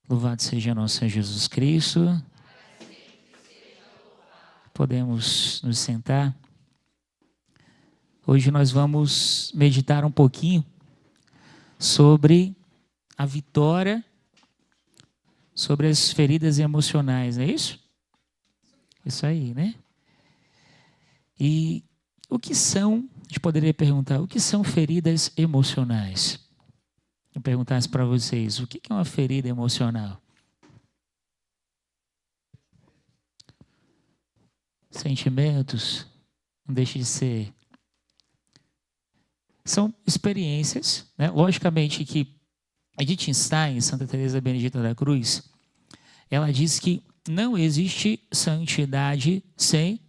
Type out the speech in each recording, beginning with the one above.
Louvado seja nosso Senhor Jesus Cristo. Podemos nos sentar. Hoje nós vamos meditar um pouquinho sobre a vitória, sobre as feridas emocionais, não é isso? Isso aí, né? E o que são, a gente poderia perguntar, o que são feridas emocionais? Eu perguntasse para vocês, o que é uma ferida emocional? Sentimentos, não deixa de ser. São experiências, né? Logicamente que Edith Stein, Santa Teresa Benedita da Cruz, ela diz que não existe santidade sem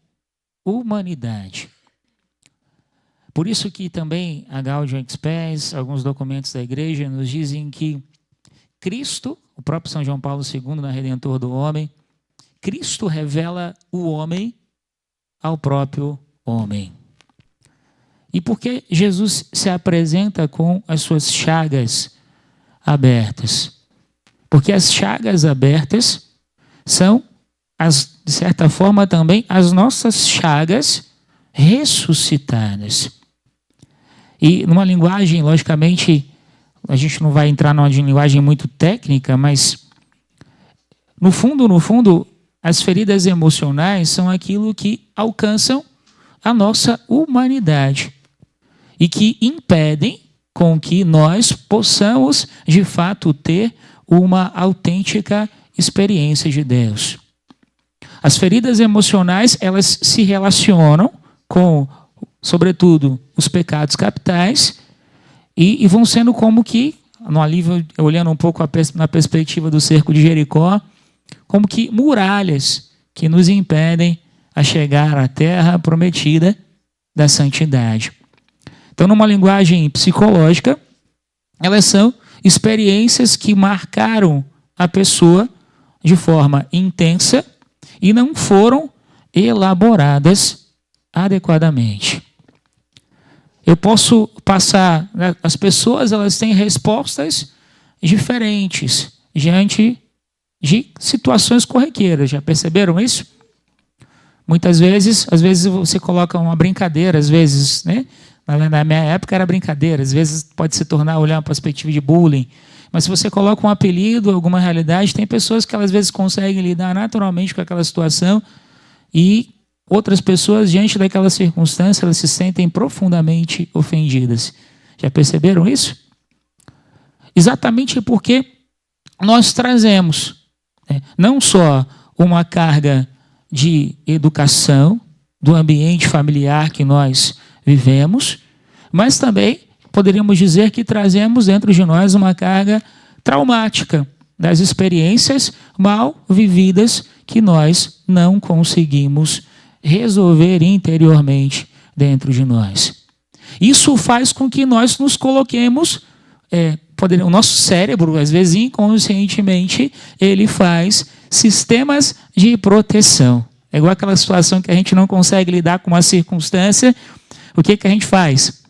humanidade. Por isso que também a Gaudium et Spes, alguns documentos da igreja nos dizem que Cristo, o próprio São João Paulo II, na Redentor do Homem, Cristo revela o homem ao próprio homem. E por que Jesus se apresenta com as suas chagas abertas? Porque as chagas abertas são, de certa forma, também as nossas chagas ressuscitadas. E numa linguagem, logicamente, a gente não vai entrar numa linguagem muito técnica, mas no fundo, as feridas emocionais são aquilo que alcançam a nossa humanidade e que impedem com que nós possamos, de fato, ter uma autêntica experiência de Deus. As feridas emocionais, elas se relacionam com, sobretudo, os pecados capitais e vão sendo como que, no alívio, olhando um pouco na perspectiva do cerco de Jericó, como que muralhas que nos impedem a chegar à terra prometida da santidade. Então, numa linguagem psicológica, elas são experiências que marcaram a pessoa de forma intensa e não foram elaboradas adequadamente. Eu posso passar, as pessoas elas têm respostas diferentes diante de situações corriqueiras. Já perceberam isso? Muitas vezes, às vezes você coloca uma brincadeira, às vezes, né? Na minha época era brincadeira, às vezes pode se tornar olhar uma perspectiva de bullying. Mas se você coloca um apelido, alguma realidade, tem pessoas que às vezes conseguem lidar naturalmente com aquela situação e outras pessoas, diante daquela circunstância, elas se sentem profundamente ofendidas. Já perceberam isso? Exatamente porque nós trazemos, né, não só uma carga de educação do ambiente familiar que nós vivemos, mas também poderíamos dizer que trazemos dentro de nós uma carga traumática das experiências mal vividas que nós não conseguimos resolver interiormente dentro de nós. Isso faz com que nós nos coloquemos, o nosso cérebro, às vezes inconscientemente, ele faz sistemas de proteção. É igual aquela situação que a gente não consegue lidar com uma circunstância. O que a gente faz?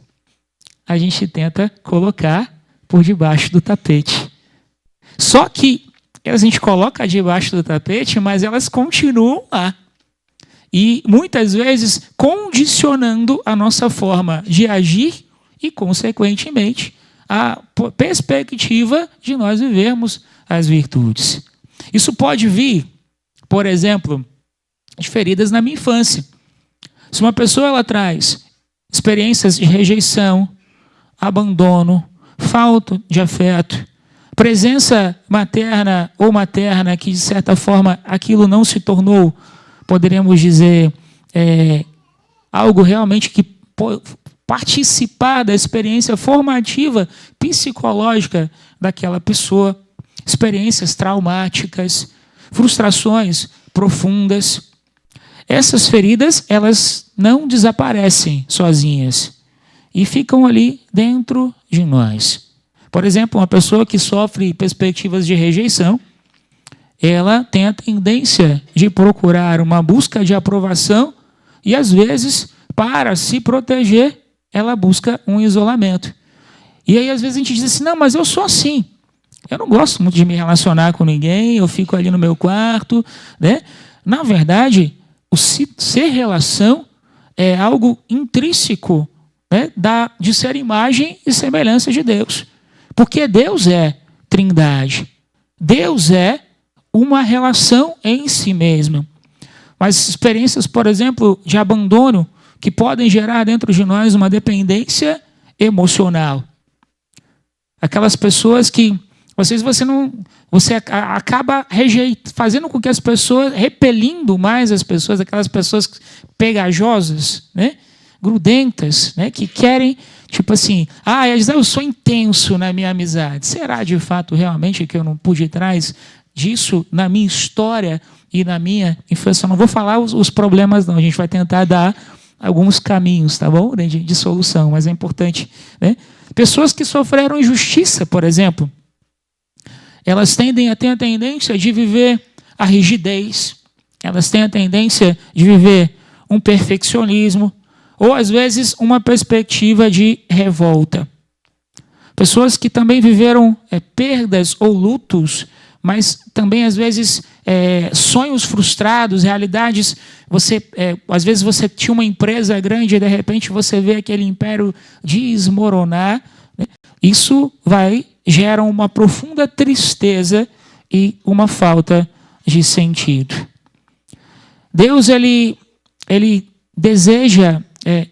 A gente tenta colocar por debaixo do tapete. Só que a gente coloca debaixo do tapete, mas elas continuam lá. E muitas vezes condicionando a nossa forma de agir e, consequentemente, a perspectiva de nós vivermos as virtudes. Isso pode vir, por exemplo, de feridas na minha infância. Se uma pessoa ela traz experiências de rejeição, abandono, falta de afeto, presença materna ou materna que, de certa forma, aquilo não se tornou, poderíamos dizer, algo realmente que participar da experiência formativa psicológica daquela pessoa, experiências traumáticas, frustrações profundas. Essas feridas, elas não desaparecem sozinhas e ficam ali dentro de nós. Por exemplo, uma pessoa que sofre perspectivas de rejeição, ela tem a tendência de procurar uma busca de aprovação e, às vezes, para se proteger, ela busca um isolamento. E aí, às vezes, a gente diz assim, não, mas eu sou assim. Eu não gosto muito de me relacionar com ninguém, eu fico ali no meu quarto, né? Na verdade, o ser relação é algo intrínseco, né, de ser imagem e semelhança de Deus. Porque Deus é trindade. Deus é uma relação em si mesma. Mas experiências, por exemplo, de abandono, que podem gerar dentro de nós uma dependência emocional. Aquelas pessoas que você acaba fazendo com que as pessoas, repelindo mais as pessoas, aquelas pessoas pegajosas, né? Grudentas, né? Que querem, tipo assim, eu sou intenso na minha amizade. Será de fato realmente que eu não pude ir atrás disso na minha história e na minha infância? Eu não vou falar os problemas, não. A gente vai tentar dar alguns caminhos, tá bom? De solução, mas é importante, né? Pessoas que sofreram injustiça, por exemplo, elas têm a tendência de viver a rigidez, elas têm a tendência de viver um perfeccionismo, ou às vezes uma perspectiva de revolta. Pessoas que também viveram perdas ou lutos, mas também às vezes sonhos frustrados, realidades. Às vezes você tinha uma empresa grande e de repente você vê aquele império desmoronar, né? Isso gera uma profunda tristeza e uma falta de sentido. Deus ele deseja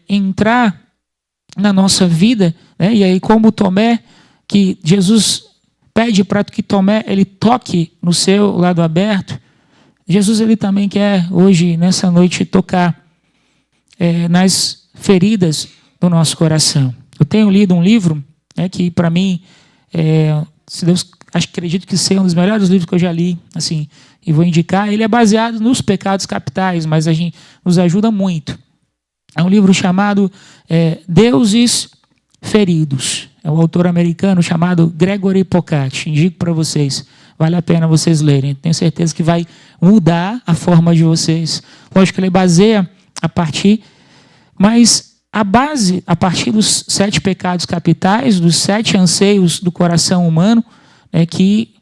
entrar na nossa vida, né? E aí, como Tomé, que Jesus pede para que Tomé ele toque no seu lado aberto, Jesus ele também quer hoje, nessa noite, tocar nas feridas do nosso coração. Eu tenho lido um livro, né, que para mim, se Deus, acredito que seja um dos melhores livros que eu já li, assim, e vou indicar. Ele é baseado nos pecados capitais, mas a gente nos ajuda muito. É um livro chamado Deuses Feridos. É um autor americano chamado Gregory Pocati. Indico para vocês. Vale a pena vocês lerem. Tenho certeza que vai mudar a forma de vocês. Lógico que ele baseia a partir dos 7 pecados capitais, dos 7 anseios do coração humano, que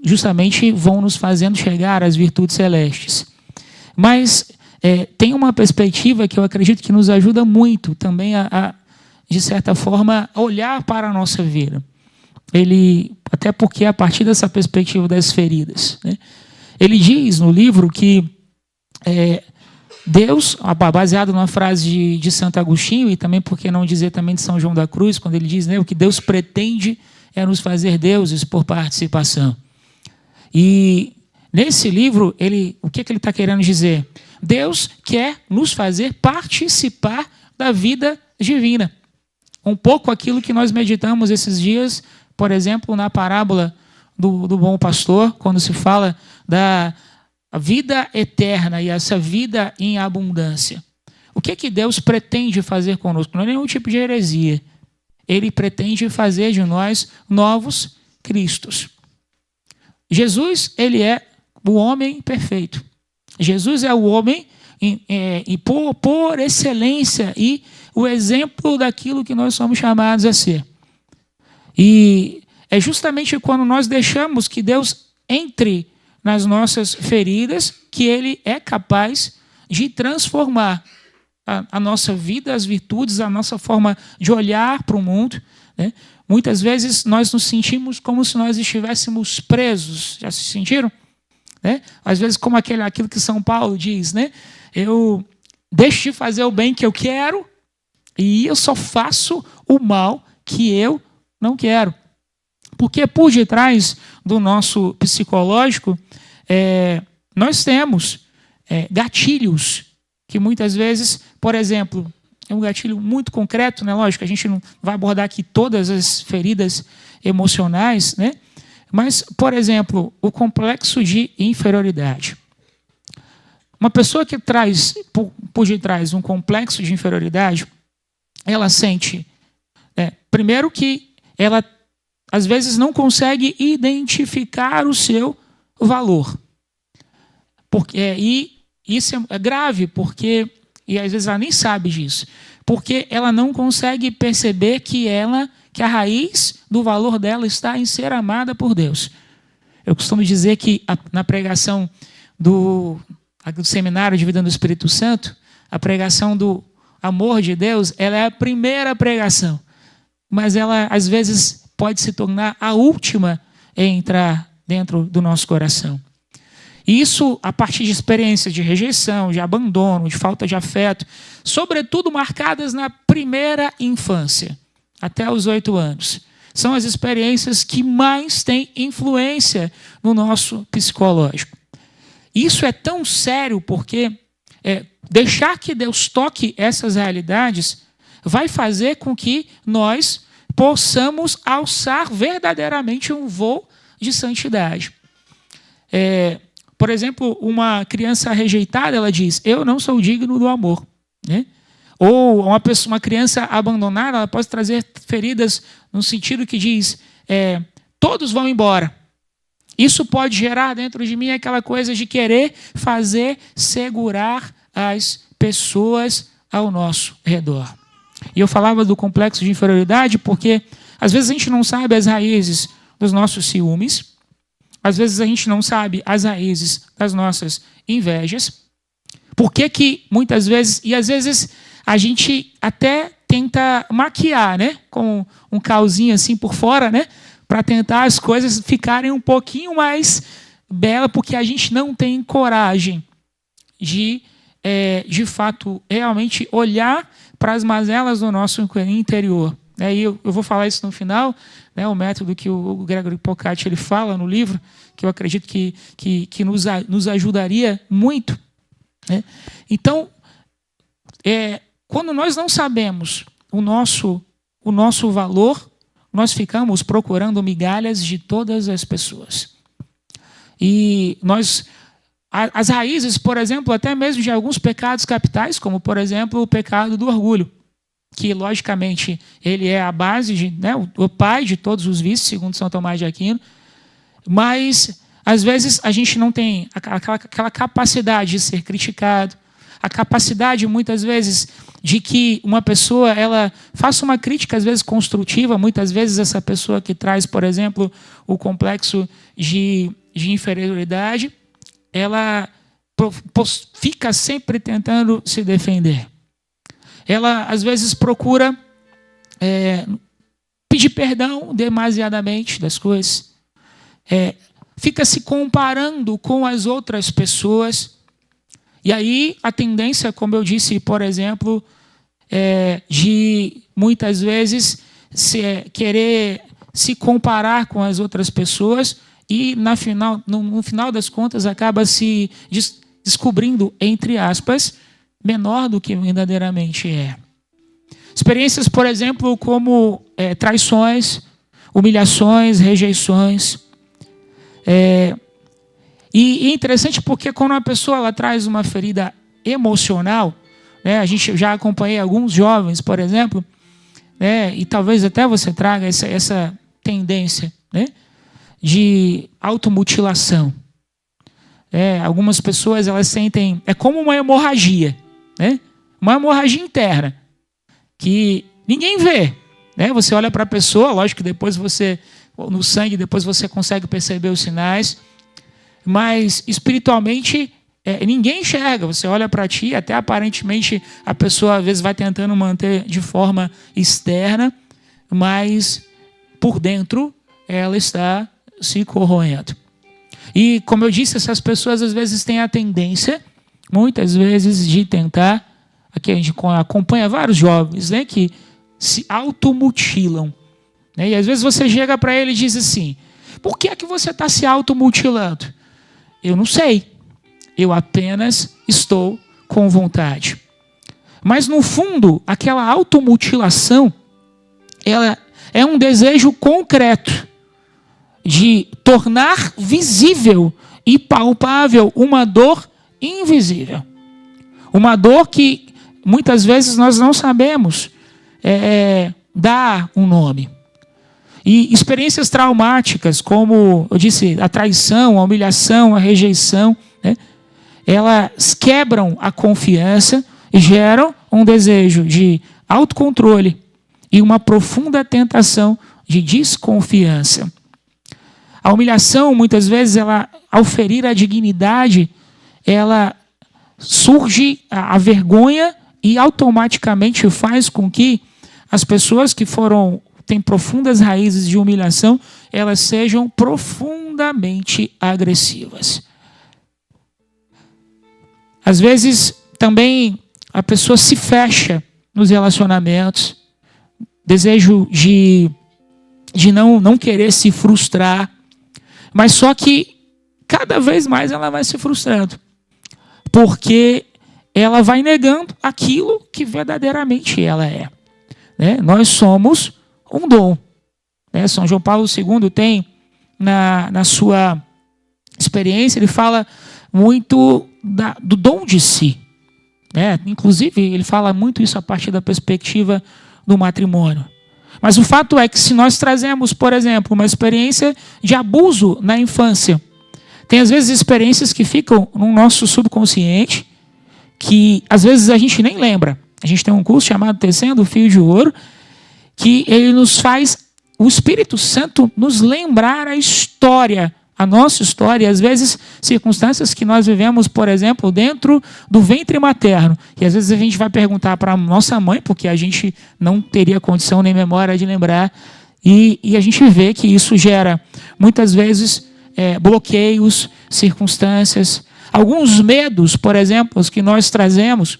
justamente vão nos fazendo chegar às virtudes celestes. Mas tem uma perspectiva que eu acredito que nos ajuda muito também de certa forma, olhar para a nossa vida. Até porque a partir dessa perspectiva das feridas, né? Ele diz no livro que Deus, baseado numa frase de Santo Agostinho, e também, por que não dizer também de São João da Cruz, quando ele diz, né, o que Deus pretende é nos fazer deuses por participação. E nesse livro, o que ele está querendo dizer? Deus quer nos fazer participar da vida divina. Um pouco aquilo que nós meditamos esses dias, por exemplo, na parábola do bom pastor, quando se fala da vida eterna e essa vida em abundância. O que Deus pretende fazer conosco? Não é nenhum tipo de heresia. Ele pretende fazer de nós novos Cristos. Jesus, ele é o homem perfeito. Jesus é o homem por excelência e o exemplo daquilo que nós somos chamados a ser. E é justamente quando nós deixamos que Deus entre nas nossas feridas que ele é capaz de transformar a nossa vida, as virtudes, a nossa forma de olhar para o mundo, né? Muitas vezes nós nos sentimos como se nós estivéssemos presos. Já se sentiram? Né? Às vezes, como aquilo que São Paulo diz, né? Eu deixo de fazer o bem que eu quero e eu só faço o mal que eu não quero. Porque por detrás do nosso psicológico, nós temos gatilhos que muitas vezes, por exemplo, é um gatilho muito concreto, né? Lógico, a gente não vai abordar aqui todas as feridas emocionais, né? Mas, por exemplo, o complexo de inferioridade. Uma pessoa que traz por detrás um complexo de inferioridade, ela sente, primeiro, que ela às vezes não identificar o seu valor. E isso é grave, e às vezes ela nem sabe disso, porque ela não consegue perceber que ela que a raiz do valor dela está em ser amada por Deus. Eu costumo dizer que na pregação do seminário de vida no Espírito Santo, a pregação do amor de Deus, ela é a primeira pregação, mas ela às vezes pode se tornar a última a entrar dentro do nosso coração. E isso a partir de experiências de rejeição, de abandono, de falta de afeto, sobretudo marcadas na primeira infância, até os 8 anos. São as experiências que mais têm influência no nosso psicológico. Isso é tão sério porque deixar que Deus toque essas realidades vai fazer com que nós possamos alçar verdadeiramente um voo de santidade. Por exemplo, uma criança rejeitada, ela diz, eu não sou digno do amor. Né? Ou uma criança abandonada, ela pode trazer feridas no sentido que diz, todos vão embora. Isso pode gerar dentro de mim aquela coisa de querer segurar as pessoas ao nosso redor. E eu falava do complexo de inferioridade porque às vezes a gente não sabe as raízes dos nossos ciúmes, às vezes a gente não sabe as raízes das nossas invejas. Por que muitas vezes, e às vezes a gente até tenta maquiar, né, com um calzinho assim por fora, né, para tentar as coisas ficarem um pouquinho mais belas, porque a gente não tem coragem de fato, realmente olhar para as mazelas do nosso interior. E eu vou falar isso no final, né, o método que o Gregory Pocati ele fala no livro, que eu acredito que nos ajudaria muito. Né? Então, quando nós não sabemos o nosso valor, nós ficamos procurando migalhas de todas as pessoas. E as raízes, por exemplo, até mesmo de alguns pecados capitais, como, por exemplo, o pecado do orgulho, que, logicamente, ele é a base, o pai de todos os vícios, segundo São Tomás de Aquino, mas, às vezes, a gente não tem aquela capacidade de ser criticado, a capacidade, muitas vezes, de que uma pessoa ela faça uma crítica, às vezes, construtiva, muitas vezes essa pessoa que traz, por exemplo, o complexo de inferioridade, ela fica sempre tentando se defender. Ela, às vezes, procura pedir perdão demasiadamente das coisas. Fica se comparando com as outras pessoas. E aí a tendência, como eu disse, por exemplo, de muitas vezes querer se comparar com as outras pessoas e no final das contas acaba se descobrindo, entre aspas, menor do que verdadeiramente é. Experiências, por exemplo, como traições, humilhações, rejeições. E é interessante porque quando uma pessoa ela traz uma ferida emocional, né, a gente já acompanhei alguns jovens, por exemplo, né, e talvez até você traga essa tendência, né, de automutilação. Algumas pessoas elas sentem, como uma hemorragia, né, uma hemorragia interna, que ninguém vê. Né, você olha para a pessoa, lógico que depois no sangue, depois você consegue perceber os sinais, mas espiritualmente ninguém enxerga. Você olha para ti, até aparentemente a pessoa às vezes vai tentando manter de forma externa, mas por dentro ela está se corroendo. E como eu disse, essas pessoas às vezes têm a tendência, muitas vezes, de tentar, aqui a gente acompanha vários jovens, né, que se automutilam. Né, e às vezes você chega para ele e diz assim, por que é que você está se automutilando? Eu não sei, eu apenas estou com vontade. Mas, no fundo, aquela automutilação, ela é um desejo concreto de tornar visível e palpável uma dor invisível. Uma dor que, muitas vezes, nós não sabemos dar um nome. E experiências traumáticas, como eu disse, a traição, a humilhação, a rejeição, né, elas quebram a confiança e geram um desejo de autocontrole e uma profunda tentação de desconfiança. A humilhação, muitas vezes, ao ferir a dignidade, ela surge a vergonha e automaticamente faz com que as pessoas que têm profundas raízes de humilhação, elas sejam profundamente agressivas. Às vezes, também, a pessoa se fecha nos relacionamentos, desejo de não querer se frustrar, mas só que cada vez mais ela vai se frustrando, porque ela vai negando aquilo que verdadeiramente ela é. Né? Nós somos um dom. Né? São João Paulo II tem, na sua experiência, ele fala muito do dom de si. Né? Inclusive, ele fala muito isso a partir da perspectiva do matrimônio. Mas o fato é que se nós trazemos, por exemplo, uma experiência de abuso na infância, tem às vezes experiências que ficam no nosso subconsciente, que às vezes a gente nem lembra. A gente tem um curso chamado Tecendo o Fio de Ouro, que ele nos faz, o Espírito Santo, nos lembrar a história, a nossa história, e às vezes circunstâncias que nós vivemos, por exemplo, dentro do ventre materno. E às vezes a gente vai perguntar para a nossa mãe, porque a gente não teria condição nem memória de lembrar, e a gente vê que isso gera, muitas vezes, bloqueios, circunstâncias, alguns medos, por exemplo, os que nós trazemos.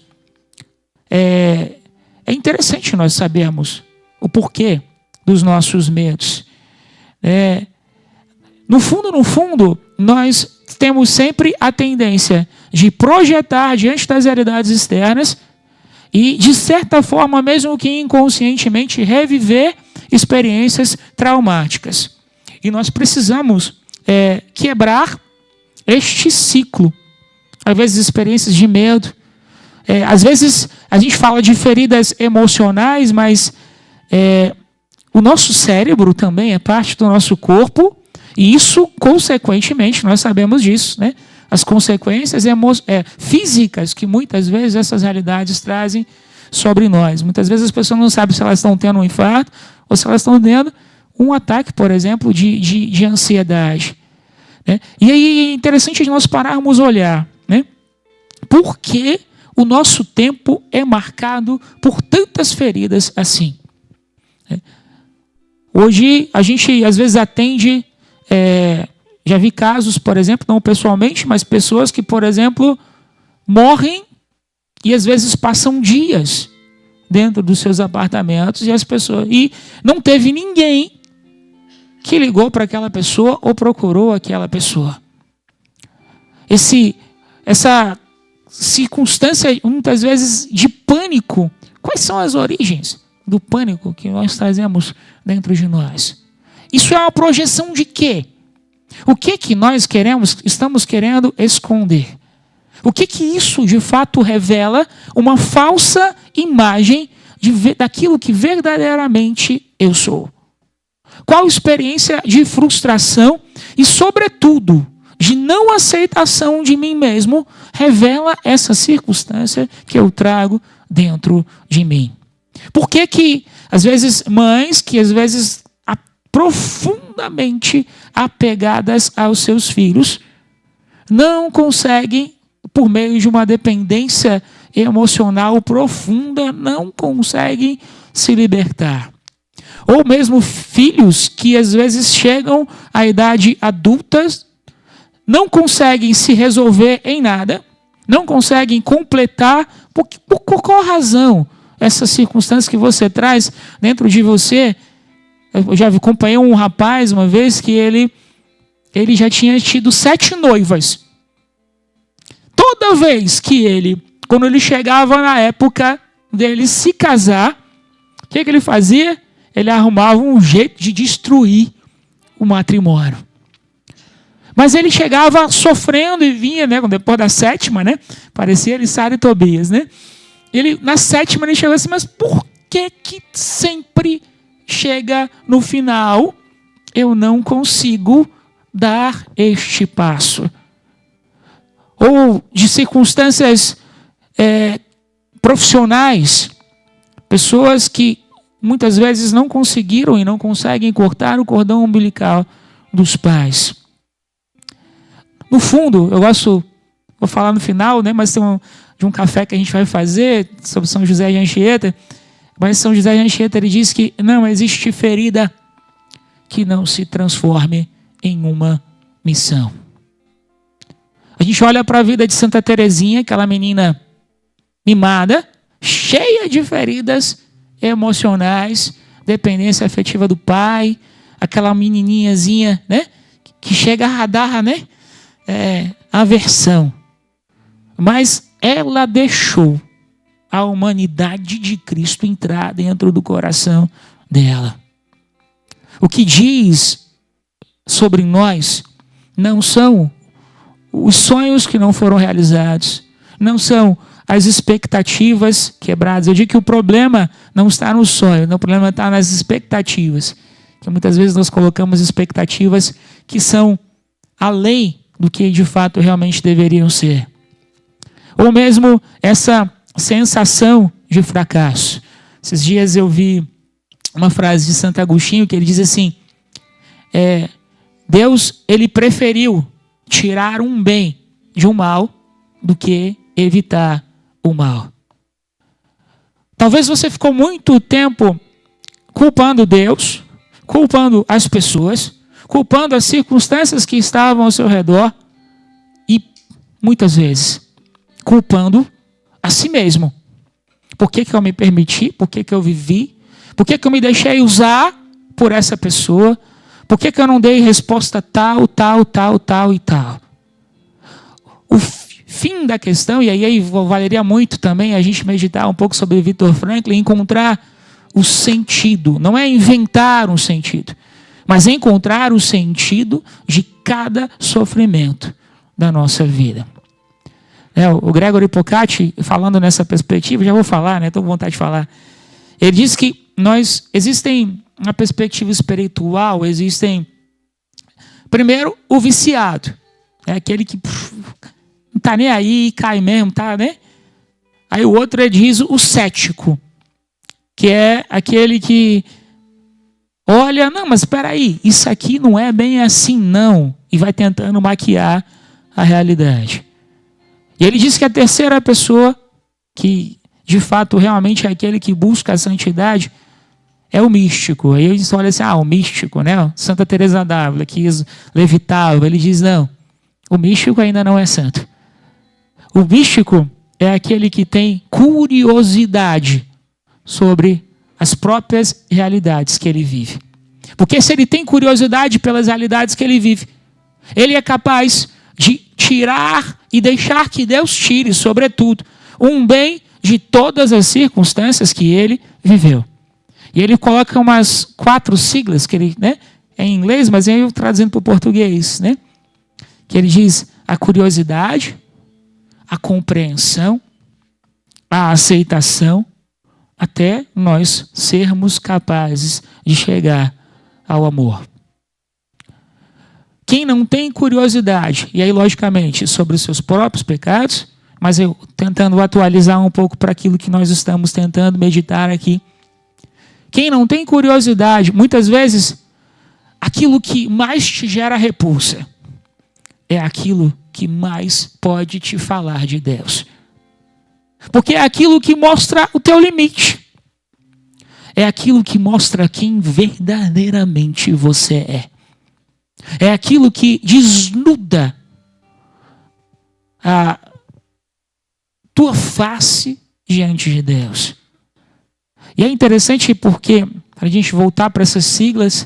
É interessante nós sabermos o porquê dos nossos medos. No fundo, nós temos sempre a tendência de projetar diante das realidades externas e, de certa forma, mesmo que inconscientemente, reviver experiências traumáticas. E nós precisamos quebrar este ciclo. Às vezes, experiências de medo. Às vezes, a gente fala de feridas emocionais, mas o nosso cérebro também é parte do nosso corpo. E isso, consequentemente, nós sabemos disso, né? As consequências físicas que muitas vezes essas realidades trazem sobre nós. Muitas vezes as pessoas não sabem se elas estão tendo um infarto ou se elas estão tendo um ataque, por exemplo, de ansiedade. Né? E aí é interessante nós pararmos olhar, né? Por que o nosso tempo é marcado por tantas feridas assim? Hoje a gente às vezes atende, já vi casos, por exemplo, não pessoalmente, mas pessoas que, por exemplo, morrem e às vezes passam dias dentro dos seus apartamentos e não teve ninguém que ligou para aquela pessoa ou procurou aquela pessoa. Essa circunstância, muitas vezes, de pânico. Quais são as origens do pânico que nós trazemos dentro de nós? Isso é uma projeção de quê? O que nós estamos querendo esconder? O que isso de fato revela? Uma falsa imagem daquilo que verdadeiramente eu sou. Qual experiência de frustração e, sobretudo, de não aceitação de mim mesmo revela essa circunstância que eu trago dentro de mim? Por que às vezes, mães que às vezes profundamente apegadas aos seus filhos não conseguem, por meio de uma dependência emocional profunda, não conseguem se libertar? Ou mesmo filhos que às vezes chegam à idade adulta, não conseguem se resolver em nada, não conseguem completar. Por qual razão essas circunstâncias que você traz dentro de você? Eu já acompanhei um rapaz uma vez que ele já tinha tido 7 noivas. Toda vez que quando ele chegava na época dele se casar, o que ele fazia? Ele arrumava um jeito de destruir o matrimônio. Mas ele chegava sofrendo e vinha, né, depois da 7ª, né? Parecia ele, Sara e Tobias, né? Na 7ª ele chegou assim, mas por que sempre chega no final eu não consigo dar este passo? Ou de circunstâncias profissionais, pessoas que muitas vezes não conseguiram e não conseguem cortar o cordão umbilical dos pais. No fundo, eu gosto, vou falar no final, né, mas tem de um café que a gente vai fazer sobre São José de Anchieta, mas São José de Anchieta ele diz que não existe ferida que não se transforme em uma missão. A gente olha para a vida de Santa Teresinha, aquela menina mimada, cheia de feridas emocionais, dependência afetiva do pai, aquela menininhazinha, né, que chega a dar, né, aversão. Mas ela deixou a humanidade de Cristo entrar dentro do coração dela. O que diz sobre nós não são os sonhos que não foram realizados, não são as expectativas quebradas. Eu digo que o problema não está no sonho, o problema está nas expectativas. Que muitas vezes nós colocamos expectativas que são além do que de fato realmente deveriam ser. Ou mesmo essa sensação de fracasso. Esses dias eu vi uma frase de Santo Agostinho que ele diz assim, Deus ele preferiu tirar um bem de um mal do que evitar o mal. Talvez você ficou muito tempo culpando Deus, culpando as pessoas, culpando as circunstâncias que estavam ao seu redor e muitas vezes culpando a si mesmo. Por que eu me permiti? Por que eu vivi? Por que eu me deixei usar por essa pessoa? Por que eu não dei resposta tal e tal? O fim da questão, e aí valeria muito também a gente meditar um pouco sobre Viktor Frankl, encontrar o sentido. Não é inventar um sentido, mas encontrar o sentido de cada sofrimento da nossa vida. O Gregory Pocati, falando nessa perspectiva, já vou falar, estou com vontade de falar. Ele diz que existem, na perspectiva espiritual, existem, primeiro, o viciado. É aquele que não está nem aí, cai mesmo, tá, né? Aí o outro ele diz o cético, que é aquele que olha, não, mas espera aí, isso aqui não é bem assim, não. E vai tentando maquiar a realidade. E ele diz que a terceira pessoa, que de fato realmente é aquele que busca a santidade, é o místico. Aí eles olham assim, o místico, né? Santa Teresa d'Ávila, que levitava. Ele diz, não, o místico ainda não é santo. O místico é aquele que tem curiosidade sobre as próprias realidades que ele vive. Porque se ele tem curiosidade pelas realidades que ele vive, ele é capaz de tirar e deixar que Deus tire, sobretudo, um bem de todas as circunstâncias que ele viveu. E ele coloca umas 4 siglas, que ele, né, é em inglês, mas eu traduzindo para o português, né, que ele diz a curiosidade, a compreensão, a aceitação, até nós sermos capazes de chegar ao amor. Quem não tem curiosidade, e aí logicamente sobre os seus próprios pecados, mas eu tentando atualizar um pouco para aquilo que nós estamos tentando meditar aqui. Quem não tem curiosidade, muitas vezes, aquilo que mais te gera repulsa é aquilo que mais pode te falar de Deus. Porque é aquilo que mostra o teu limite. É aquilo que mostra quem verdadeiramente você é. É aquilo que desnuda a tua face diante de Deus. E é interessante porque, para a gente voltar para essas siglas,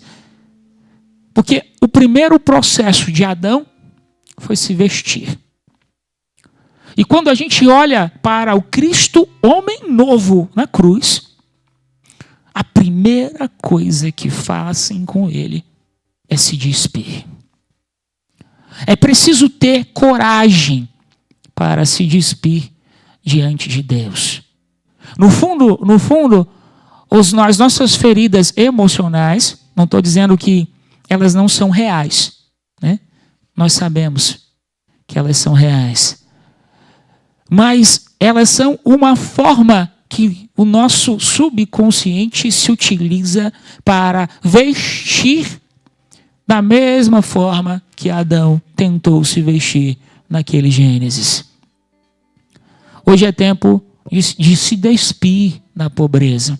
porque o primeiro processo de Adão foi se vestir. E quando a gente olha para o Cristo, homem novo na cruz, a primeira coisa que fazem com ele é se despir. É preciso ter coragem para se despir diante de Deus. No fundo, as nossas feridas emocionais, não estou dizendo que elas não são reais, né? Nós sabemos que elas são reais. Mas elas são uma forma que o nosso subconsciente se utiliza para vestir da mesma forma que Adão tentou se vestir naquele Gênesis. Hoje é tempo de se despir da pobreza.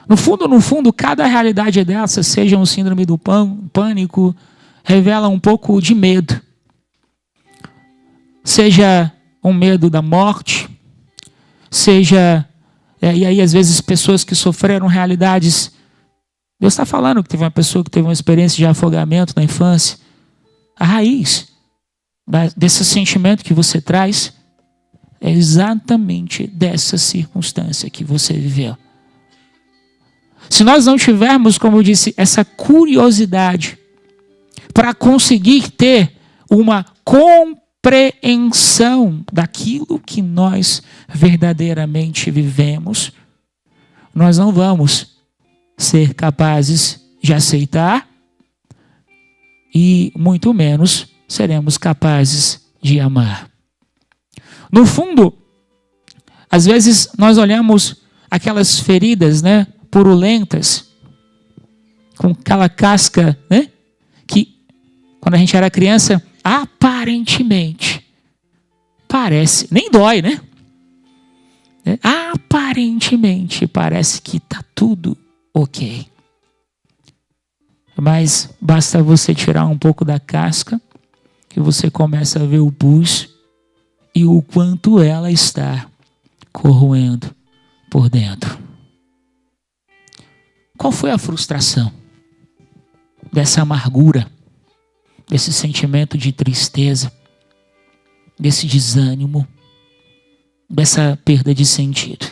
No fundo, cada realidade dessa, seja um síndrome do pânico, revela um pouco de medo. Seja um medo da morte, seja... e aí, às vezes, pessoas que sofreram realidades... Deus está falando que teve uma pessoa que teve uma experiência de afogamento na infância. A raiz desse sentimento que você traz é exatamente dessa circunstância que você viveu. Se nós não tivermos, como eu disse, essa curiosidade para conseguir ter uma compreensão daquilo que nós verdadeiramente vivemos, nós não vamos ser capazes de aceitar e muito menos seremos capazes de amar. No fundo, às vezes nós olhamos aquelas feridas, purulentas, com aquela casca, que quando a gente era criança, aparentemente parece, nem dói, aparentemente parece que está tudo ok. Mas basta você tirar um pouco da casca que você começa a ver o pus e o quanto ela está corroendo por dentro. Qual foi a frustração dessa amargura, desse sentimento de tristeza, desse desânimo, dessa perda de sentido?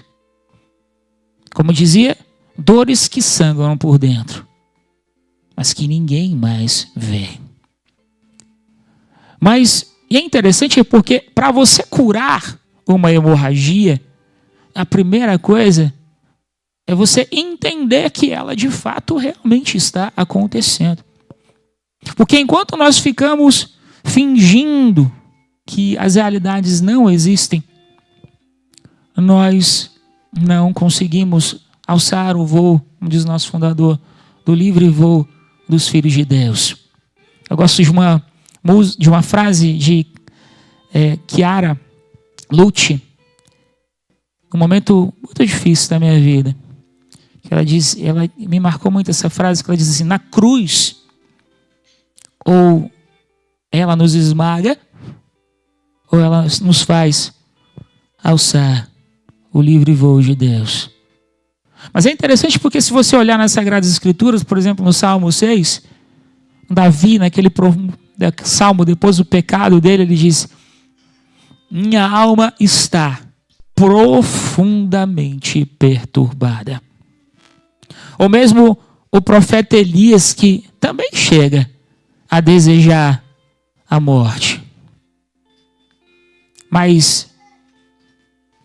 Como dizia, dores que sangram por dentro, mas que ninguém mais vê. E é interessante porque para você curar uma hemorragia, a primeira coisa é você entender que ela de fato realmente está acontecendo. Porque enquanto nós ficamos fingindo que as realidades não existem, nós não conseguimos alçar o voo, como diz o nosso fundador, do livre voo dos filhos de Deus. Eu gosto de uma frase de Chiara Lucci, um momento muito difícil da minha vida. Ela me marcou muito essa frase, que ela diz assim: na cruz, ou ela nos esmaga, ou ela nos faz alçar o livre voo de Deus. Mas é interessante porque se você olhar nas Sagradas Escrituras, por exemplo, no Salmo 6, Davi, naquele salmo, depois do pecado dele, ele diz: minha alma está profundamente perturbada. Ou mesmo o profeta Elias, que também chega a desejar a morte. Mas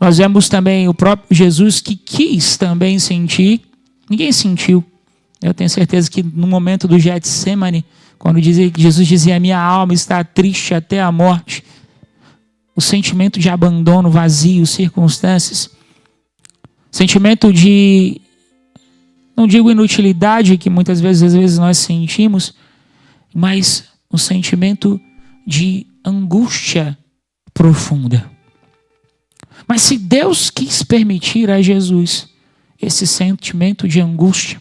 nós vemos também o próprio Jesus que quis também sentir. Ninguém sentiu. Eu tenho certeza que no momento do Getsemane, quando Jesus dizia: minha alma está triste até a morte, o sentimento de abandono, vazio, circunstâncias, sentimento de, não digo inutilidade, que muitas vezes nós sentimos, mas um sentimento de angústia profunda. Mas se Deus quis permitir a Jesus esse sentimento de angústia,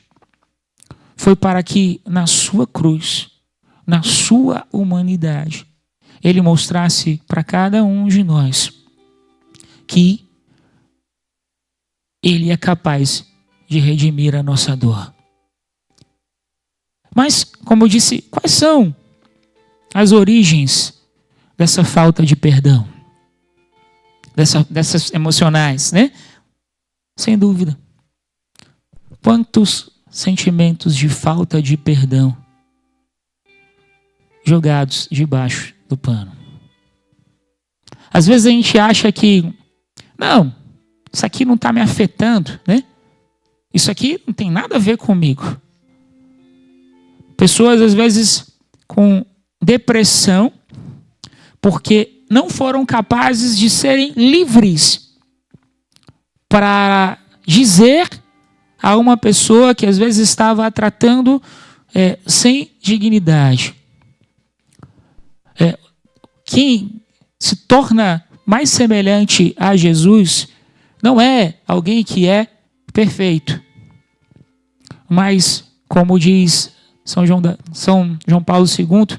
foi para que na sua cruz, na sua humanidade, ele mostrasse para cada um de nós que ele é capaz de redimir a nossa dor. Mas, como eu disse, quais são as origens dessa falta de perdão? Dessas emocionais, Sem dúvida. Quantos sentimentos de falta de perdão jogados debaixo do pano? Às vezes a gente acha que, não, isso aqui não está me afetando, Isso aqui não tem nada a ver comigo. Pessoas, às vezes, com depressão, porque não foram capazes de serem livres para dizer a uma pessoa que às vezes estava a tratando sem dignidade. Quem se torna mais semelhante a Jesus não é alguém que é perfeito, mas, como diz São João Paulo II,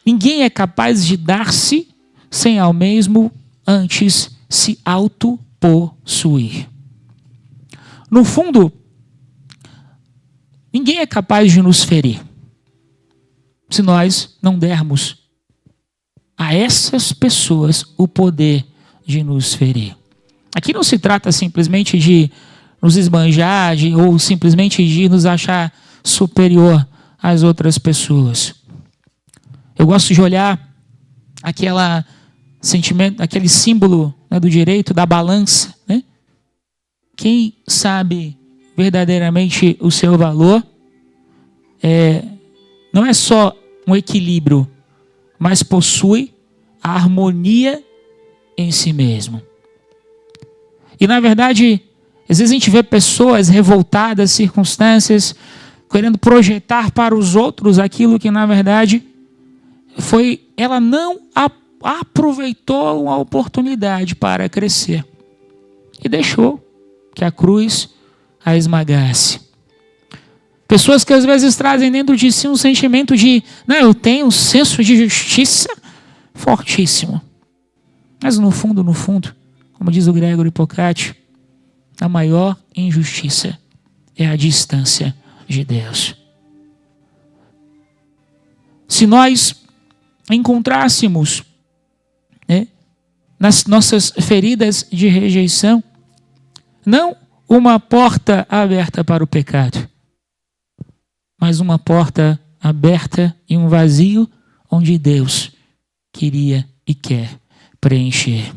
ninguém é capaz de dar-se sem ao mesmo antes se autopossuir. No fundo, ninguém é capaz de nos ferir se nós não dermos a essas pessoas o poder de nos ferir. Aqui não se trata simplesmente de nos esbanjar ou simplesmente de nos achar superior às outras pessoas. Eu gosto de olhar aquele símbolo, né, do direito, da balança, né? Quem sabe verdadeiramente o seu valor não é só um equilíbrio, mas possui a harmonia em si mesmo. E na verdade, às vezes a gente vê pessoas revoltadas, circunstâncias, querendo projetar para os outros aquilo que na verdade ela não aproveitou a oportunidade para crescer e deixou que a cruz a esmagasse. Pessoas que às vezes trazem dentro de si um sentimento de, não, eu tenho um senso de justiça fortíssimo. Mas no fundo, como diz o Gregory Pocati, a maior injustiça é a distância de Deus. Se nós encontrássemos, né, nas nossas feridas de rejeição, não uma porta aberta para o pecado, mas uma porta aberta e um vazio onde Deus queria e quer preencher.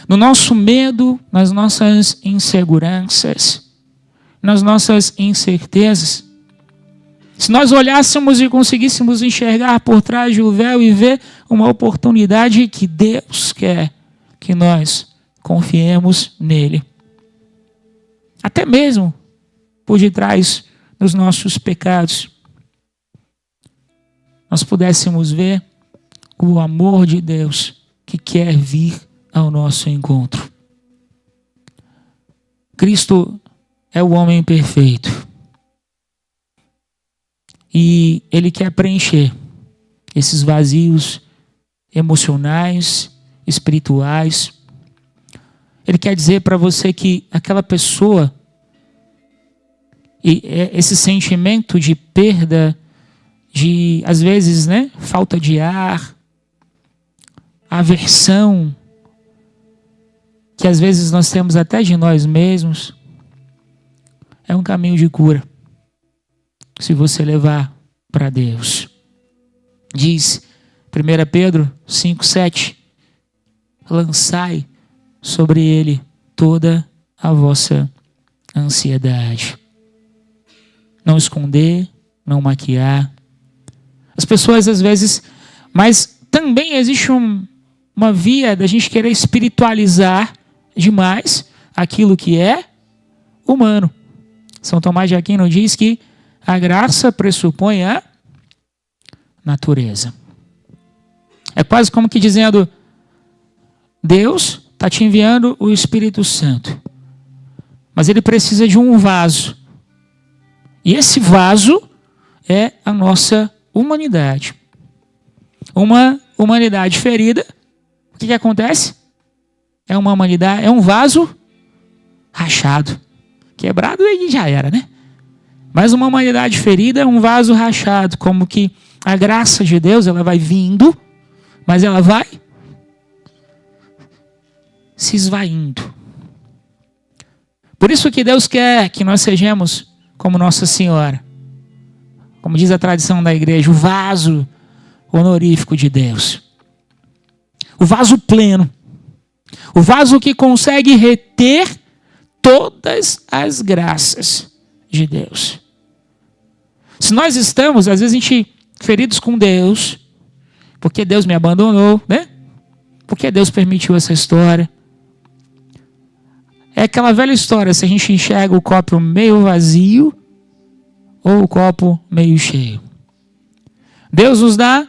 No nosso medo, nas nossas inseguranças, nas nossas incertezas, se nós olhássemos e conseguíssemos enxergar por trás do véu e ver uma oportunidade que Deus quer que nós confiemos nele, até mesmo por detrás dos nossos pecados, nós pudéssemos ver o amor de Deus que quer vir ao nosso encontro. Cristo é o homem perfeito e Ele quer preencher esses vazios emocionais, espirituais. Ele quer dizer para você que aquela pessoa e esse sentimento de perda, de, às vezes, né, falta de ar, aversão, que às vezes nós temos até de nós mesmos, é um caminho de cura, se você levar para Deus. Diz 1 Pedro 5,7, lançai sobre ele toda a vossa ansiedade. Não esconder, não maquiar. As pessoas às vezes, mas também existe uma via da gente querer espiritualizar demais aquilo que é humano. São Tomás de Aquino diz que a graça pressupõe a natureza. É quase como que dizendo, Deus está te enviando o Espírito Santo, mas ele precisa de um vaso. E esse vaso é a nossa humanidade. Uma humanidade ferida, o que acontece? É uma humanidade, é um vaso rachado. Quebrado e já era, né? Mas uma humanidade ferida é um vaso rachado, como que a graça de Deus, ela vai vindo, mas ela vai se esvaindo. Por isso que Deus quer que nós sejamos como Nossa Senhora. Como diz a tradição da igreja, o vaso honorífico de Deus. O vaso pleno. O vaso que consegue reter todas as graças de Deus. Se nós estamos, às vezes a gente feridos com Deus, porque Deus me abandonou, né? Porque Deus permitiu essa história. É aquela velha história, se a gente enxerga o copo meio vazio ou o copo meio cheio. Deus nos dá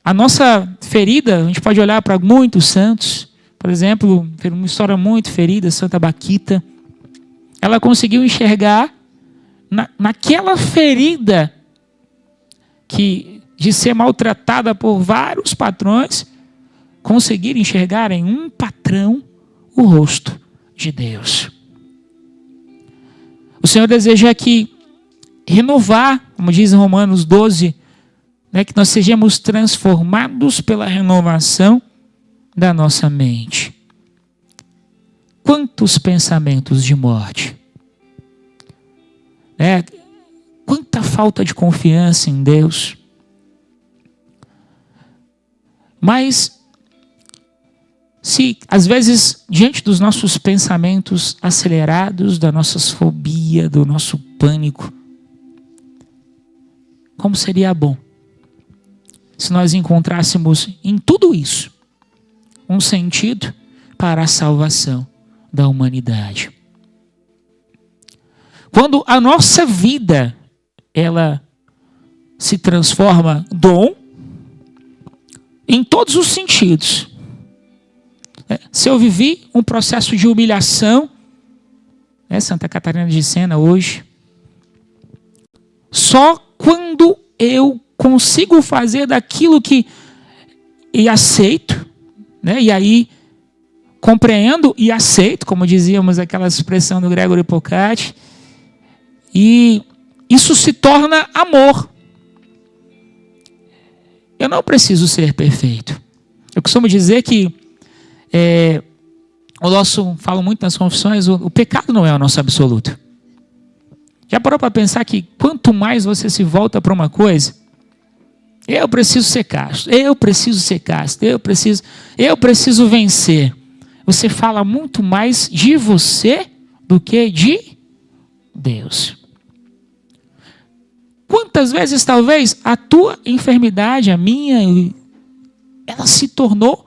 a nossa ferida. A gente pode olhar para muitos santos. Por exemplo, uma história muito ferida, Santa Baquita. Ela conseguiu enxergar naquela ferida de ser maltratada por vários patrões, conseguir enxergar em um patrão o rosto de Deus. O Senhor deseja renovar, como diz em Romanos 12, que nós sejamos transformados pela renovação da nossa mente. Quantos pensamentos de morte, quanta falta de confiança em Deus. Mas, se às vezes, diante dos nossos pensamentos acelerados, da nossa fobia, do nosso pânico, como seria bom se nós encontrássemos em tudo isso um sentido para a salvação da humanidade. Quando a nossa vida ela se transforma dom em todos os sentidos. Se eu vivi um processo de humilhação, Santa Catarina de Sena hoje, só quando eu consigo fazer daquilo e aceito, e aí compreendo e aceito, como dizíamos aquela expressão do Gregory Pocati, e isso se torna amor. Eu não preciso ser perfeito. Eu costumo dizer que falo muito nas confissões, o pecado não é o nosso absoluto. Já parou para pensar que quanto mais você se volta para uma coisa, eu preciso ser casto, eu preciso vencer. Você fala muito mais de você do que de Deus. Quantas vezes talvez a tua enfermidade, a minha, ela se tornou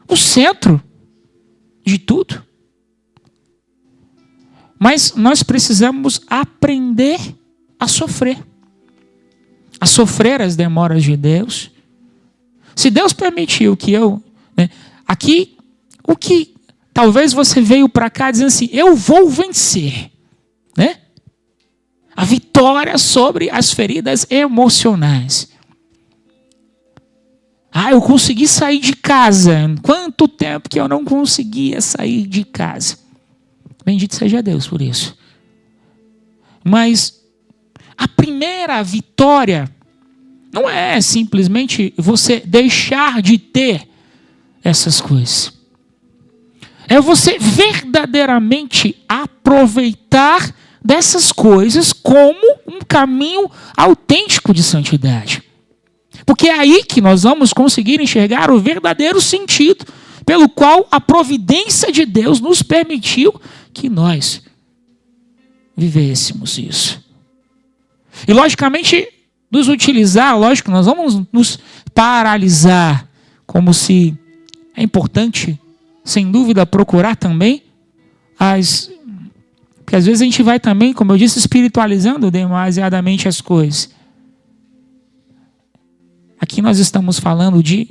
o centro de tudo. Mas nós precisamos aprender a sofrer as demoras de Deus. Se Deus permitiu que aqui, o que talvez você veio para cá dizendo assim, eu vou vencer, a vitória sobre as feridas emocionais. Eu consegui sair de casa. Quanto tempo que eu não conseguia sair de casa. Bendito seja Deus por isso. Mas a primeira vitória não é simplesmente você deixar de ter essas coisas. É você verdadeiramente aproveitar dessas coisas como um caminho autêntico de santidade. Porque é aí que nós vamos conseguir enxergar o verdadeiro sentido pelo qual a providência de Deus nos permitiu que nós vivêssemos isso. E logicamente, nós vamos nos paralisar, como se é importante, sem dúvida, procurar também porque às vezes a gente vai também, como eu disse, espiritualizando demasiadamente as coisas. Aqui nós estamos falando de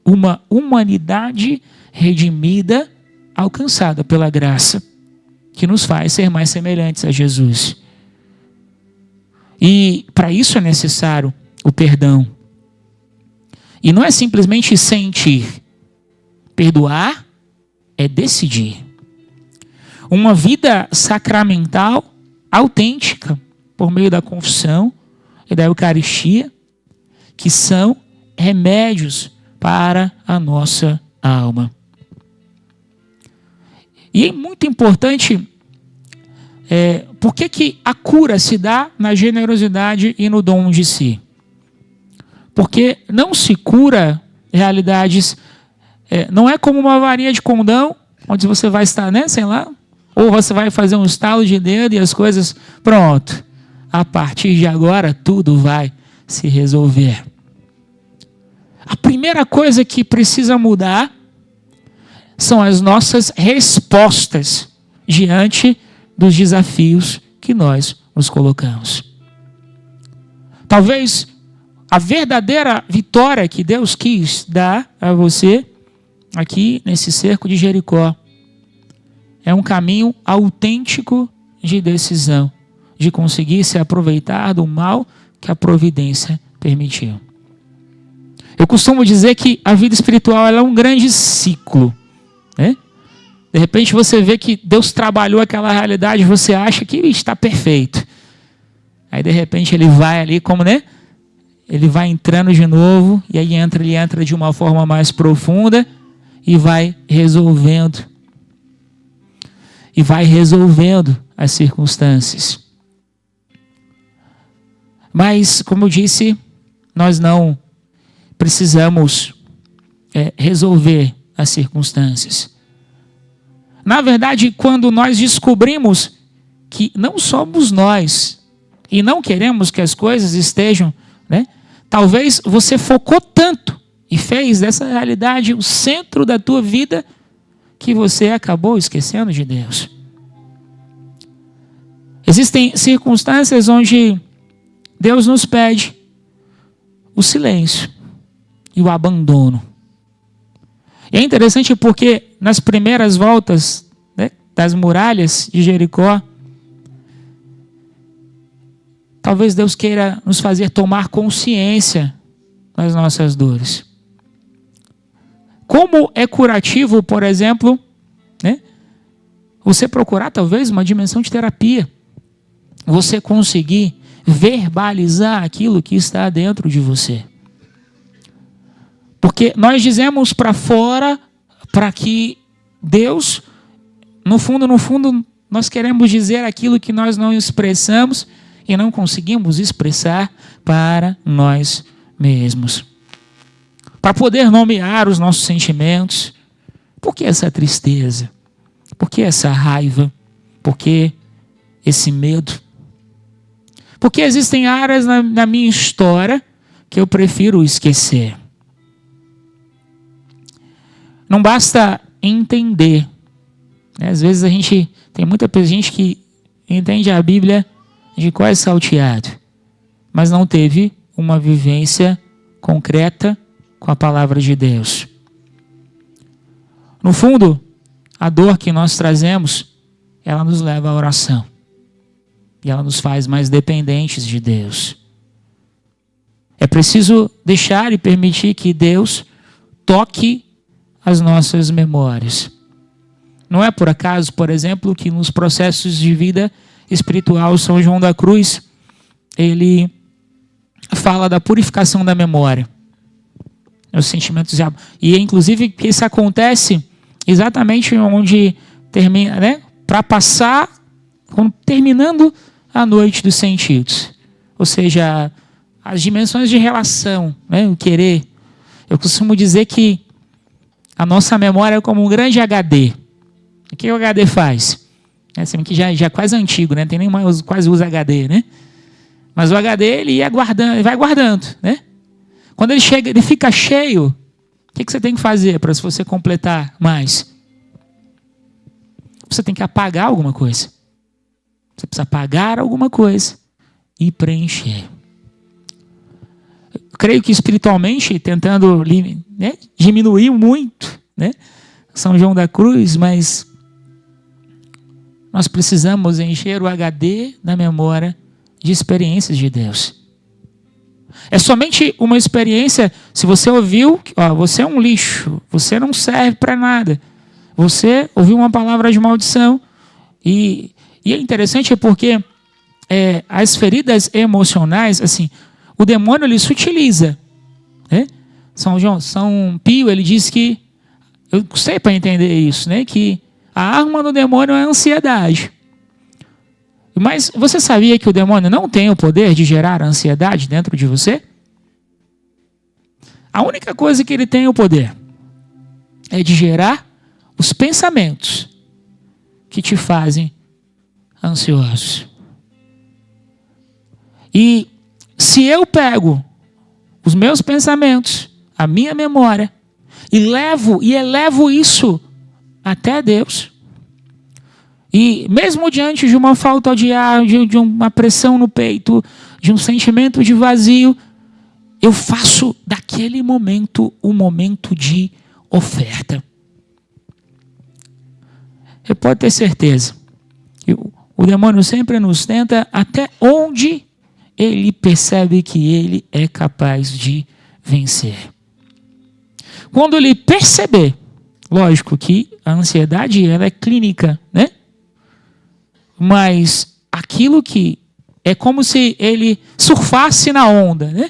uma humanidade redimida, alcançada pela graça, que nos faz ser mais semelhantes a Jesus. E para isso é necessário o perdão. E não é simplesmente sentir. Perdoar é decidir. Uma vida sacramental, autêntica, por meio da confissão e da Eucaristia, que são remédios para a nossa alma. E é muito importante, por que a cura se dá na generosidade e no dom de si? Porque não se cura realidades, não é como uma varinha de condão, onde você vai estar, sei lá, ou você vai fazer um estalo de dedo e as coisas, pronto. A partir de agora, tudo vai se resolver. A primeira coisa que precisa mudar são as nossas respostas diante dos desafios que nós nos colocamos. Talvez a verdadeira vitória que Deus quis dar a você aqui nesse cerco de Jericó é um caminho autêntico de decisão, de conseguir se aproveitar do mal que a providência permitiu. Eu costumo dizer que a vida espiritual ela é um grande ciclo, né? De repente você vê que Deus trabalhou aquela realidade, você acha que está perfeito. Aí de repente ele vai ali como, né? Ele vai entrando de novo, e aí ele entra de uma forma mais profunda e vai resolvendo. E vai resolvendo as circunstâncias. Mas, como eu disse, nós não precisamos resolver as circunstâncias. Na verdade, quando nós descobrimos que não somos nós e não queremos que as coisas estejam, né? Talvez você focou tanto e fez dessa realidade o centro da tua vida que você acabou esquecendo de Deus. Existem circunstâncias onde Deus nos pede o silêncio e o abandono. E é interessante porque nas primeiras voltas, né, das muralhas de Jericó, talvez Deus queira nos fazer tomar consciência das nossas dores. Como é curativo, por exemplo, né, você procurar talvez uma dimensão de terapia. Você conseguir verbalizar aquilo que está dentro de você. Porque nós dizemos para fora, para que Deus, no fundo, nós queremos dizer aquilo que nós não expressamos e não conseguimos expressar para nós mesmos. Para poder nomear os nossos sentimentos. Por que essa tristeza? Por que essa raiva? Por que esse medo? Porque existem áreas na minha história que eu prefiro esquecer. Não basta entender. Às vezes tem muita gente que entende a Bíblia de quase salteado, mas não teve uma vivência concreta com a palavra de Deus. No fundo, a dor que nós trazemos, ela nos leva à oração. E ela nos faz mais dependentes de Deus. É preciso deixar e permitir que Deus toque as nossas memórias. Não é por acaso, por exemplo, que nos processos de vida espiritual, São João da Cruz, ele fala da purificação da memória. Os sentimentos e inclusive que isso acontece exatamente onde termina, né? Para passar, terminando a noite dos sentidos. Ou seja, as dimensões de relação, né? O querer. Eu costumo dizer que a nossa memória é como um grande HD. O que o HD faz? Assim, que já é quase antigo, né? Tem nem mais quase usa HD, né? Mas o HD ele vai guardando, né? Quando ele fica cheio, o que você tem que fazer para você completar mais? Você tem que apagar alguma coisa. Você precisa apagar alguma coisa e preencher. Eu creio que espiritualmente, tentando, né, diminuir muito, né, São João da Cruz, mas nós precisamos encher o HD da memória de experiências de Deus. É somente uma experiência, se você ouviu, você é um lixo, você não serve para nada. Você ouviu uma palavra de maldição. E é interessante porque as feridas emocionais, assim, o demônio ele se utiliza. Né? São Pio, ele diz que, eu sei para entender isso, né? Que a arma do demônio é a ansiedade. Mas você sabia que o demônio não tem o poder de gerar ansiedade dentro de você? A única coisa que ele tem o poder é de gerar os pensamentos que te fazem ansiosos. E se eu pego os meus pensamentos, a minha memória, e elevo isso até Deus. E mesmo diante de uma falta de ar, de uma pressão no peito, de um sentimento de vazio, eu faço daquele momento um momento de oferta. Você pode ter certeza que o demônio sempre nos tenta até onde ele percebe que ele é capaz de vencer. Quando ele perceber, lógico que a ansiedade ela é clínica, né? Mas aquilo que é como se ele surfasse na onda, né?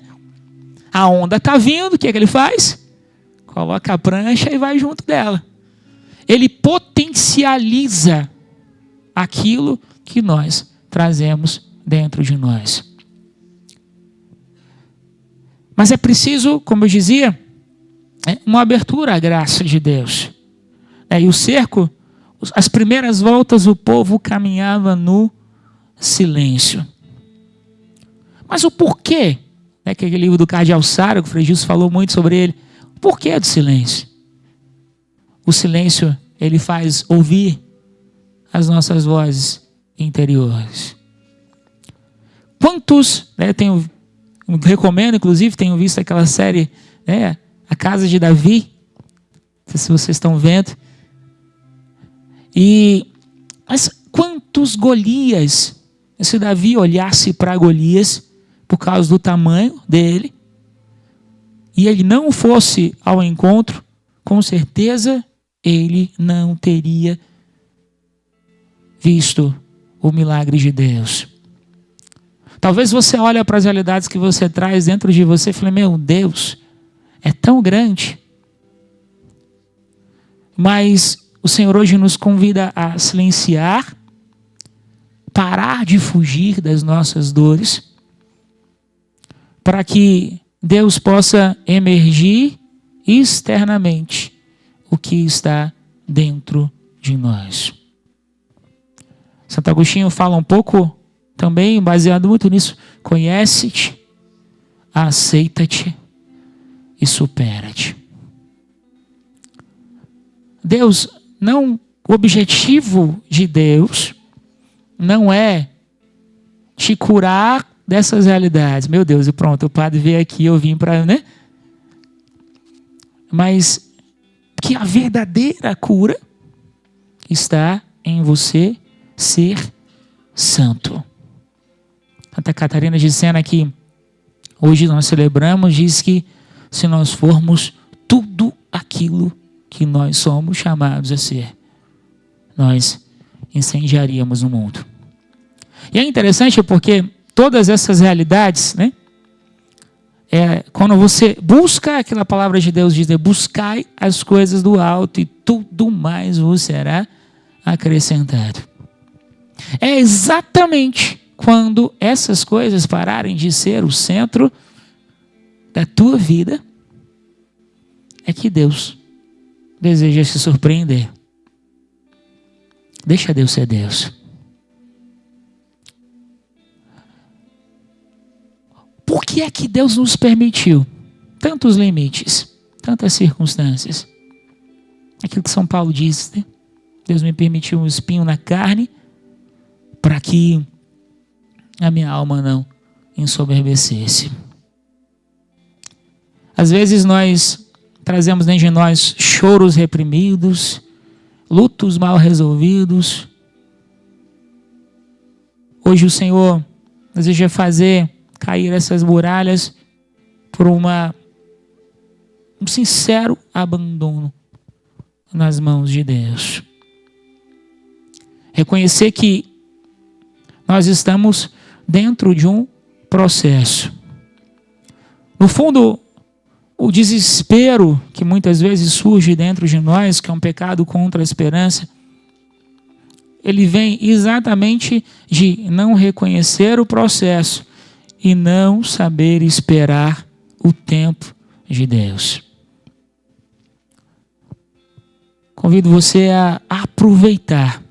A onda está vindo, o que é que ele faz? Coloca a prancha e vai junto dela. Ele potencializa aquilo que nós trazemos dentro de nós. Mas é preciso, como eu dizia, uma abertura à graça de Deus. E o cerco, as primeiras voltas o povo caminhava no silêncio. Mas o porquê? Aquele livro do Cardeal Sara, que o Frei Gilson falou muito sobre ele. O porquê do silêncio? O silêncio, ele faz ouvir as nossas vozes interiores. Quantos, recomendo, inclusive, tenho visto aquela série, A Casa de Davi, não sei se vocês estão vendo. Mas quantos Golias, se Davi olhasse para Golias, por causa do tamanho dele, e ele não fosse ao encontro, com certeza ele não teria visto o milagre de Deus. Talvez você olhe para as realidades que você traz dentro de você e fale, meu Deus, é tão grande. Mas o Senhor hoje nos convida a silenciar, parar de fugir das nossas dores, para que Deus possa emergir externamente o que está dentro de nós. Santo Agostinho fala um pouco também, baseado muito nisso. Conhece-te, aceita-te e supera-te. Deus, o objetivo de Deus não é te curar dessas realidades. Meu Deus, e pronto, o padre veio aqui, eu vim para, Mas que a verdadeira cura está em você ser santo. Santa Catarina de Sena, que hoje nós celebramos, diz que se nós formos tudo aquilo que nós somos chamados a ser, nós incendiaríamos o mundo. E é interessante porque todas essas realidades, quando você busca, aquela palavra de Deus diz, buscai as coisas do alto e tudo mais vos será acrescentado. É exatamente quando essas coisas pararem de ser o centro da tua vida, é que Deus deseja se surpreender. Deixa Deus ser Deus. Por que é que Deus nos permitiu tantos limites, tantas circunstâncias? Aquilo que São Paulo diz, Deus me permitiu um espinho na carne para que a minha alma não ensoberbecesse. Às vezes nós trazemos dentro de nós choros reprimidos, lutos mal resolvidos. Hoje o Senhor deseja fazer cair essas muralhas por um sincero abandono nas mãos de Deus. Reconhecer que nós estamos dentro de um processo. No fundo, o desespero que muitas vezes surge dentro de nós, que é um pecado contra a esperança, ele vem exatamente de não reconhecer o processo e não saber esperar o tempo de Deus. Convido você a aproveitar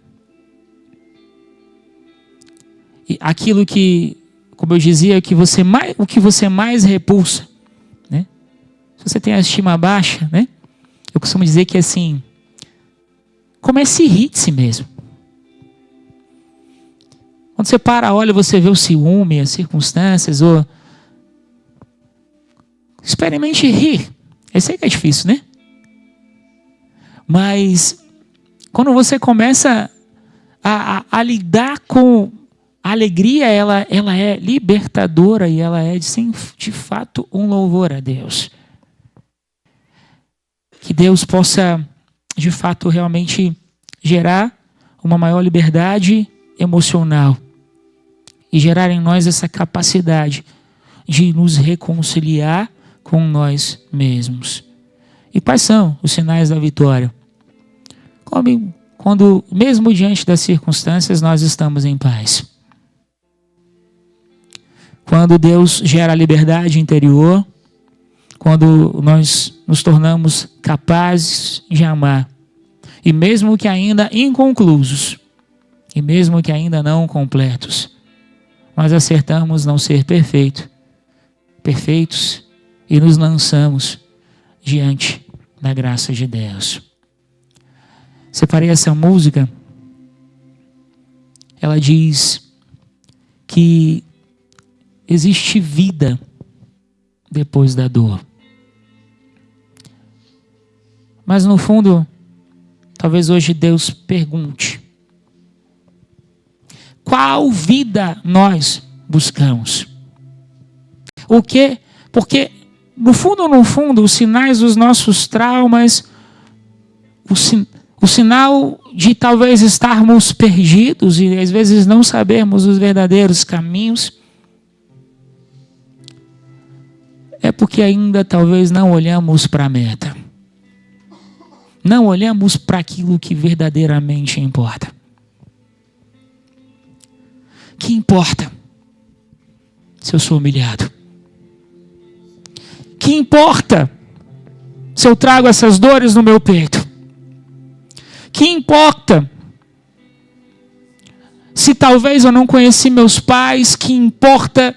aquilo que, como eu dizia, o que você mais repulsa, Se você tem a estima baixa, Eu costumo dizer que assim, comece a rir de si mesmo. Quando você para, olha, você vê o ciúme, as circunstâncias, ou experimente rir. Eu sei que é difícil, né? Mas quando você começa a lidar com a alegria, ela é libertadora e ela é, de fato, um louvor a Deus. Que Deus possa, de fato, realmente gerar uma maior liberdade emocional e gerar em nós essa capacidade de nos reconciliar com nós mesmos. E quais são os sinais da vitória? Quando, mesmo diante das circunstâncias, nós estamos em paz. Quando Deus gera a liberdade interior, quando nós nos tornamos capazes de amar, e mesmo que ainda inconclusos, e mesmo que ainda não completos, nós acertamos não ser perfeitos, e nos lançamos diante da graça de Deus. Separei essa música, ela diz que existe vida depois da dor. Mas no fundo, talvez hoje Deus pergunte: qual vida nós buscamos? O quê? Porque no fundo, os sinais dos nossos traumas, o sinal de talvez estarmos perdidos e às vezes não sabermos os verdadeiros caminhos, é porque ainda talvez não olhamos para a meta. Não olhamos para aquilo que verdadeiramente importa. Que importa se eu sou humilhado? Que importa se eu trago essas dores no meu peito? Que importa se talvez eu não conheci meus pais? Que importa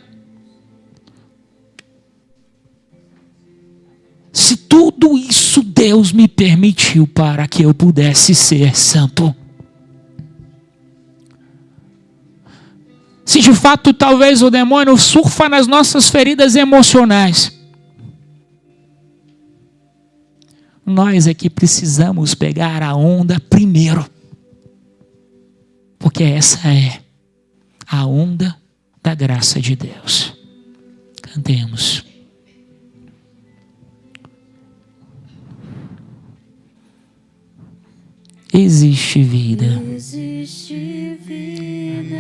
se tudo isso Deus me permitiu para que eu pudesse ser santo? Se de fato talvez o demônio surfa nas nossas feridas emocionais, nós é que precisamos pegar a onda primeiro. Porque essa é a onda da graça de Deus. Cantemos. Existe vida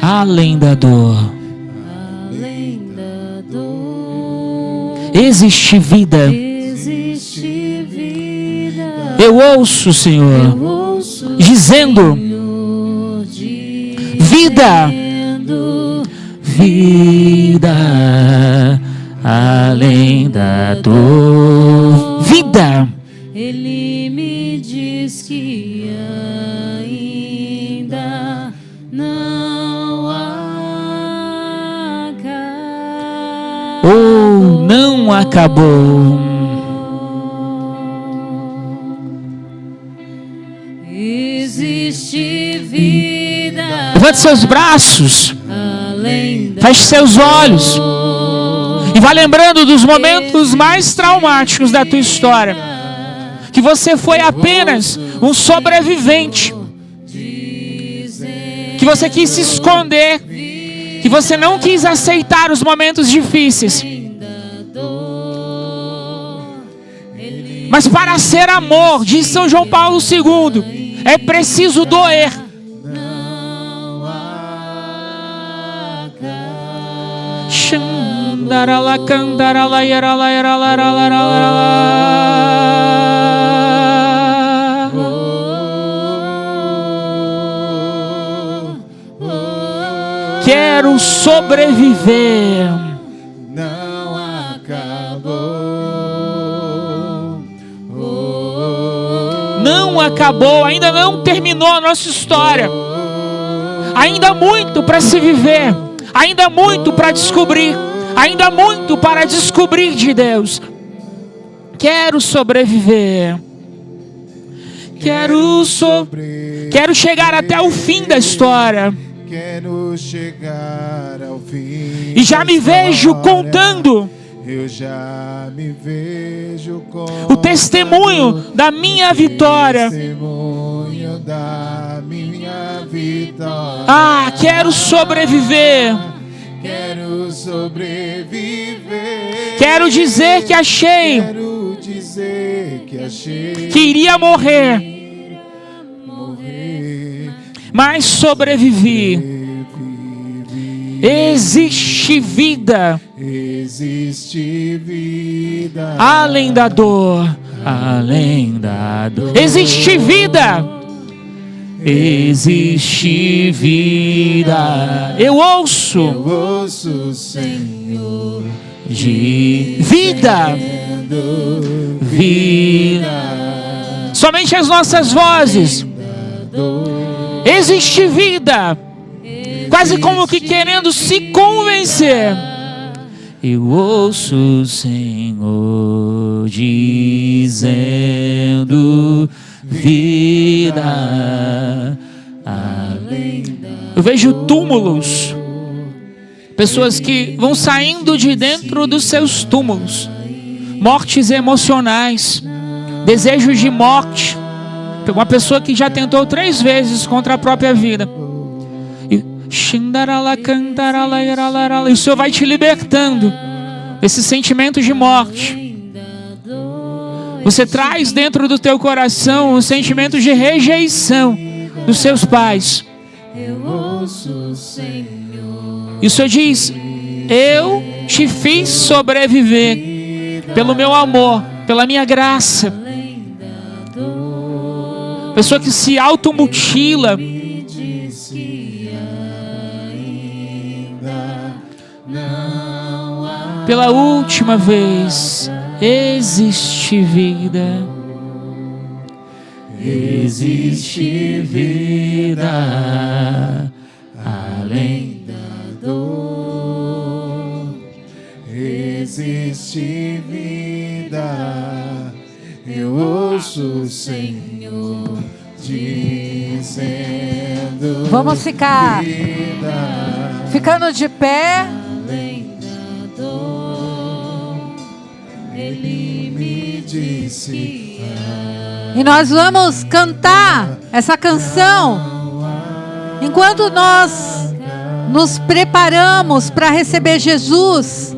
além da dor. Existe vida. Eu ouço, Senhor, dizendo: vida, vida além da dor. Vida. Ele me diz que ainda não acabou. Ou não acabou. Existe vida. Levante seus braços. Feche seus olhos. E vá lembrando dos momentos mais traumáticos da tua história. Que você foi apenas um sobrevivente. Que você quis se esconder. Que você não quis aceitar os momentos difíceis. Mas para ser amor, diz São João Paulo II, é preciso doer. Quero sobreviver. Não acabou. Não acabou, ainda não terminou a nossa história. Ainda há muito para se viver. Ainda há muito para descobrir. Ainda há muito para descobrir de Deus. Quero sobreviver. Quero sobreviver. Quero chegar até o fim da história. Quero chegar ao fim. E já me vejo contando Eu já me vejo o testemunho da minha vitória. testemunho da minha vitória. Ah, quero sobreviver. Quero sobreviver. Quero dizer que achei Quero dizer que achei que iria morrer, morrer. mas sobrevivi. Existe vida Existe vida além da dor, além da dor. Existe vida. Existe vida. Eu ouço ouço, Senhor, de vida. Vida. Somente as nossas vozes. Existe vida. Quase como que querendo se convencer. Eu ouço o Senhor dizendo vida. Eu vejo túmulos. Pessoas que vão saindo de dentro dos seus túmulos. Mortes emocionais. Desejos de morte. Uma pessoa que já tentou 3 vezes contra a própria vida. E o Senhor vai te libertando desses sentimentos de morte. Você traz dentro do teu coração um sentimento de rejeição dos seus pais. E o Senhor diz: eu te fiz sobreviver pelo meu amor, pela minha graça. Pessoa que se automutila. Pela última vez, existe vida. Existe vida além da dor. Existe vida. Eu ouço o Senhor dizendo. Vamos ficar vida. ficando de pé. Ele me disse. E nós vamos cantar essa canção enquanto nós nos preparamos para receber Jesus.